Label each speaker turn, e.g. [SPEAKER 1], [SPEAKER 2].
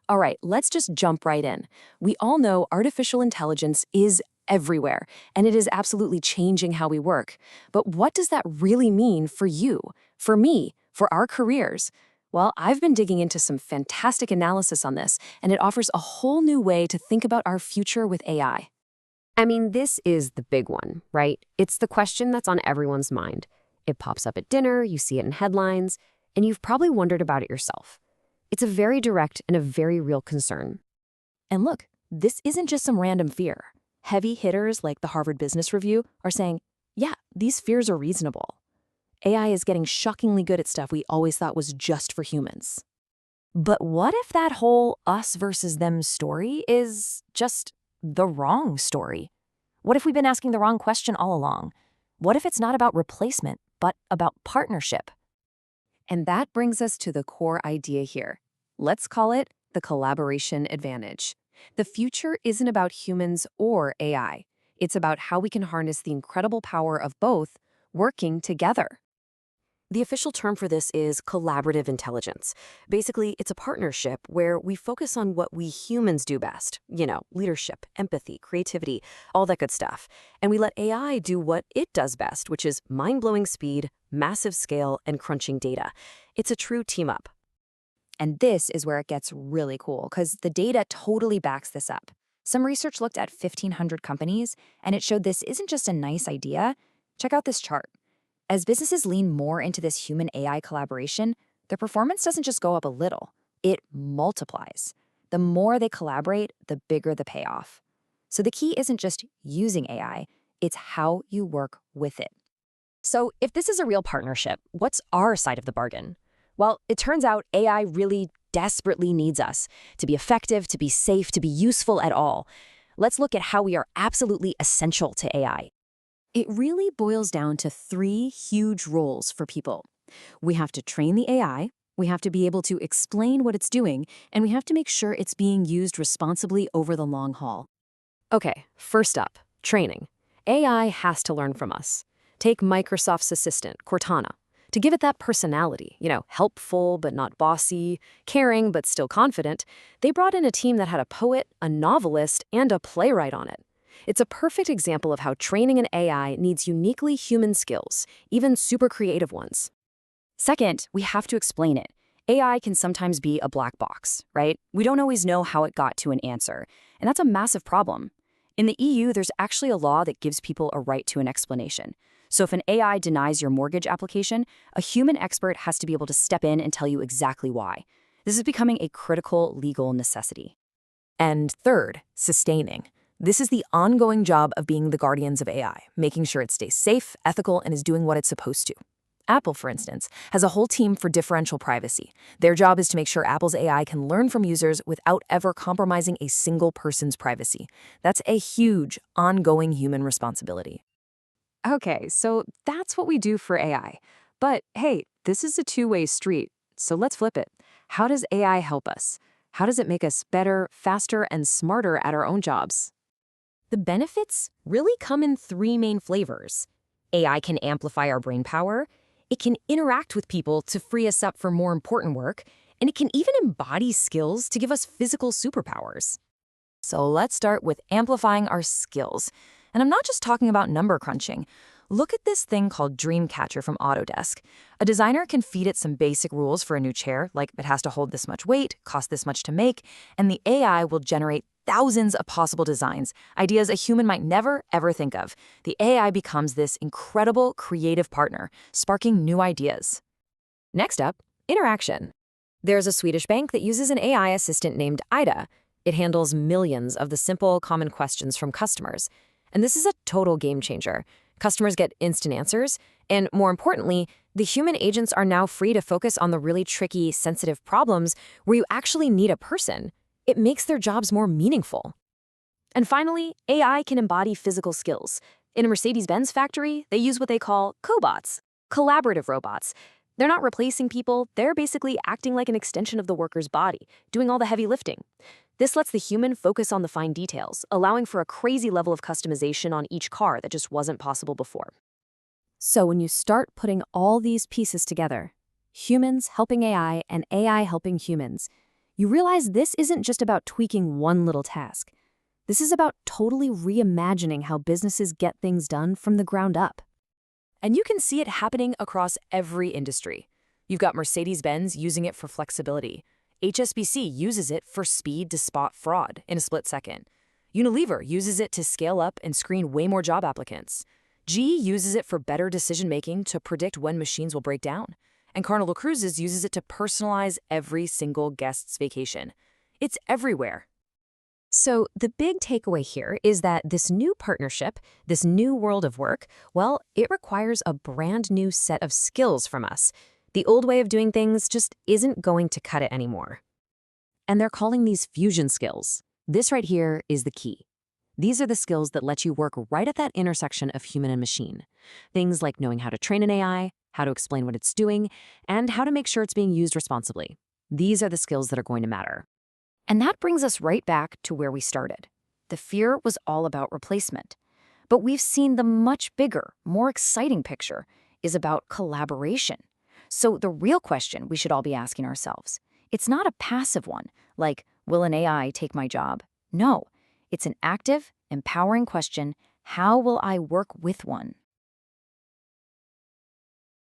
[SPEAKER 1] All right, let's just jump right in. We all know artificial intelligence is everywhere, and it is absolutely changing how we work. But what does that really mean for you, for me, for our careers? Well, I've been digging into some fantastic analysis on this, and it offers a whole new way to think about our future with AI.
[SPEAKER 2] I mean, this is the big one, right? It's the question that's on everyone's mind. It pops up at dinner, you see it in headlines, and you've probably wondered about it yourself. It's a very direct and a very real concern.
[SPEAKER 1] And look, this isn't just some random fear. Heavy hitters like the Harvard Business Review are saying, yeah, these fears are reasonable. AI is getting shockingly good at stuff we always thought was just for humans.
[SPEAKER 3] But what if that whole us versus them story is just the wrong story? What if we've been asking the wrong question all along? What if it's not about replacement, but about partnership?
[SPEAKER 1] And that brings us to the core idea here. Let's call it the collaboration advantage. The future isn't about humans or AI. It's about how we can harness the incredible power of both working together.
[SPEAKER 2] The official term for this is collaborative intelligence. Basically, it's a partnership where we focus on what we humans do best. Leadership, empathy, creativity, all that good stuff. And we let AI do what it does best, which is mind-blowing speed, massive scale, and crunching data. It's a true team-up.
[SPEAKER 1] And this is where it gets really cool, because the data totally backs this up. Some research looked at 1,500 companies, and it showed this isn't just a nice idea. Check out this chart. As businesses lean more into this human-AI collaboration, their performance doesn't just go up a little, it multiplies. The more they collaborate, the bigger the payoff. So the key isn't just using AI, it's how you work with it.
[SPEAKER 3] So if this is a real partnership, what's our side of the bargain? Well, it turns out AI really desperately needs us to be effective, to be safe, to be useful at all. Let's look at how we are absolutely essential to AI.
[SPEAKER 1] It really boils down to three huge roles for people. We have to train the AI, we have to be able to explain what it's doing, and we have to make sure it's being used responsibly over the long haul.
[SPEAKER 2] Okay, first up, training. AI has to learn from us. Take Microsoft's assistant, Cortana. To give it that personality, helpful but not bossy, caring but still confident, they brought in a team that had a poet, a novelist, and a playwright on it. It's a perfect example of how training an AI needs uniquely human skills, even super creative ones.
[SPEAKER 3] Second, we have to explain it. AI can sometimes be a black box, right? We don't always know how it got to an answer, and that's a massive problem. In the EU, there's actually a law that gives people a right to an explanation. So if an AI denies your mortgage application, a human expert has to be able to step in and tell you exactly why. This is becoming a critical legal necessity.
[SPEAKER 4] And third, sustaining. This is the ongoing job of being the guardians of AI, making sure it stays safe, ethical, and is doing what it's supposed to. Apple, for instance, has a whole team for differential privacy. Their job is to make sure Apple's AI can learn from users without ever compromising a single person's privacy. That's a huge, ongoing human responsibility.
[SPEAKER 1] Okay, so that's what we do for AI. But hey, this is a two-way street, so let's flip it. How does AI help us? How does it make us better, faster, and smarter at our own jobs?
[SPEAKER 3] The benefits really come in three main flavors. AI can amplify our brain power, it can interact with people to free us up for more important work, and it can even embody skills to give us physical superpowers.
[SPEAKER 4] So let's start with amplifying our skills. And I'm not just talking about number crunching. Look at this thing called Dreamcatcher from Autodesk. A designer can feed it some basic rules for a new chair, like it has to hold this much weight, cost this much to make, and the AI will generate thousands of possible designs, ideas a human might never, ever think of. The AI becomes this incredible creative partner, sparking new ideas.
[SPEAKER 2] Next up, interaction. There's a Swedish bank that uses an AI assistant named Ida. It handles millions of the simple, common questions from customers. And this is a total game changer. Customers get instant answers, and more importantly, the human agents are now free to focus on the really tricky, sensitive problems where you actually need a person. It makes their jobs more meaningful.
[SPEAKER 3] And finally, AI can embody physical skills. In a Mercedes-Benz factory, they use what they call cobots, collaborative robots. They're not replacing people, they're basically acting like an extension of the worker's body, doing all the heavy lifting. This lets the human focus on the fine details, allowing for a crazy level of customization on each car that just wasn't possible before.
[SPEAKER 1] So when you start putting all these pieces together, humans helping AI and AI helping humans,
[SPEAKER 2] you realize this isn't just about tweaking one little task. This is about totally reimagining how businesses get things done from the ground up. And you can see it happening across every industry. You've got Mercedes-Benz using it for flexibility. HSBC uses it for speed to spot fraud in a split second. Unilever uses it to scale up and screen way more job applicants. GE uses it for better decision-making to predict when machines will break down. And Carnival Cruises uses it to personalize every single guest's vacation. It's everywhere.
[SPEAKER 3] So the big takeaway here is that this new partnership, this new world of work, well, it requires a brand new set of skills from us. The old way of doing things just isn't going to cut it anymore. And they're calling these fusion skills. This right here is the key. These are the skills that let you work right at that intersection of human and machine. Things like knowing how to train an AI, how to explain what it's doing, and how to make sure it's being used responsibly. These are the skills that are going to matter.
[SPEAKER 1] And that brings us right back to where we started. The fear was all about replacement. But we've seen the much bigger, more exciting picture is about collaboration. So the real question we should all be asking ourselves, it's not a passive one, like, will an AI take my job? No, it's an active, empowering question, how will I work with one?